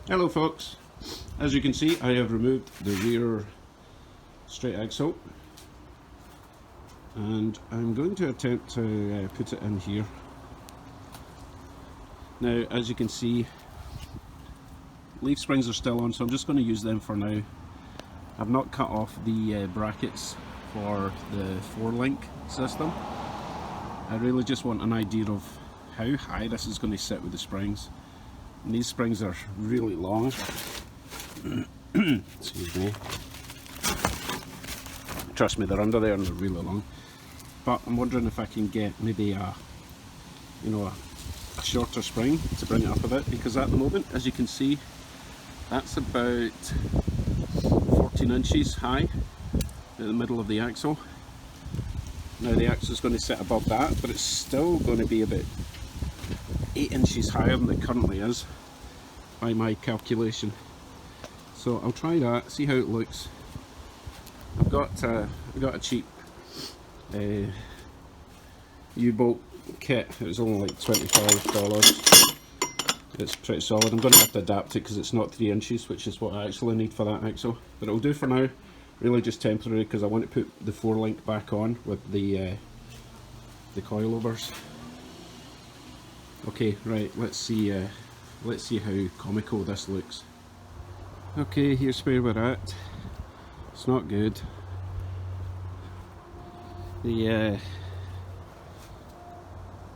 Hello folks, as you can see I have removed the rear straight axle and I'm going to attempt to put it in here. Now as you can see, leaf springs are still on, so I'm just going to use them for now. I've not cut off the brackets for the 4-link system. I really just want an idea of how high this is going to sit with the springs. And these springs are really long. Excuse me. Trust me, they're under there and they're really long. But I'm wondering if I can get maybe a shorter spring to bring it up a bit, because at the moment, as you can see, that's about 14 inches high at the middle of the axle. Now the axle is going to sit above that, but it's still going to be about 8 inches higher than it currently is by my calculation. So I'll try that, see how it looks. I've got a cheap U-bolt kit. It was only like $25. It's pretty solid. I'm going to have to adapt it because it's not 3 inches, which is what I actually need for that axle. But it'll do for now. Really just temporary, because I want to put the 4-link back on with the coilovers. Okay, right. Let's see how comical this looks. Okay, here's where we're at. It's not good. The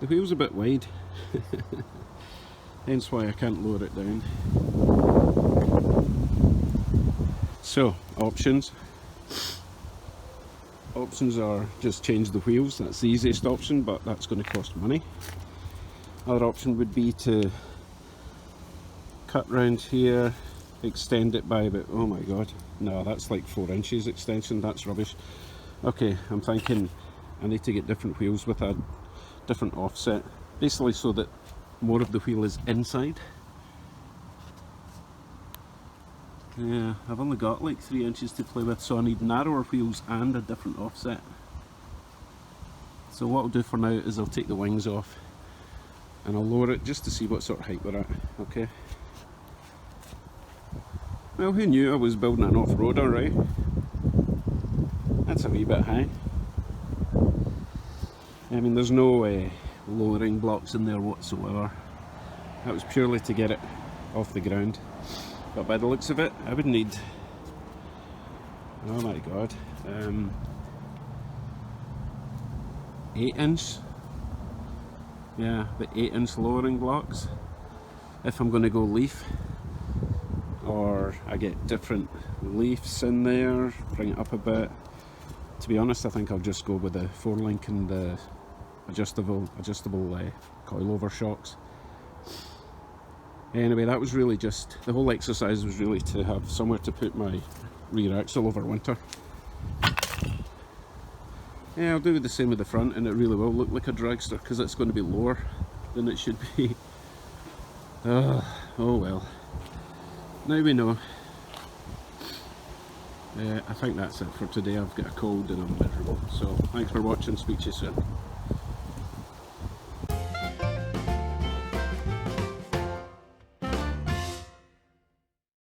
wheel's a bit wide, hence why I can't lower it down. So, options. Options are just change the wheels. That's the easiest option, but that's going to cost money. Other option would be to cut round here, extend it by about, oh my god, no, that's like 4 inches extension. That's rubbish. Okay, I'm thinking I need to get different wheels with a different offset, basically so that more of the wheel is inside. Yeah, I've only got like 3 inches to play with, so I need narrower wheels and a different offset. So what I'll do for now is I'll take the wings off and I'll lower it just to see what sort of height we're at. Okay. Well, who knew I was building an off-roader, right? That's a wee bit high. I mean, there's no lowering blocks in there whatsoever. That was purely to get it off the ground. But by the looks of it, I would need, oh my god, 8-inch, yeah, the 8-inch lowering blocks if I'm going to go leaf, or I get different leaves in there, bring it up a bit. To be honest, I think I'll just go with the 4-link and the adjustable coilover shocks. Anyway, that was really just, the whole exercise was really to have somewhere to put my rear axle over winter. Yeah, I'll do the same with the front, and it really will look like a dragster because it's going to be lower than it should be. Oh well. Now we know. I think that's it for today. I've got a cold and I'm miserable. So thanks for watching. Speak to you soon.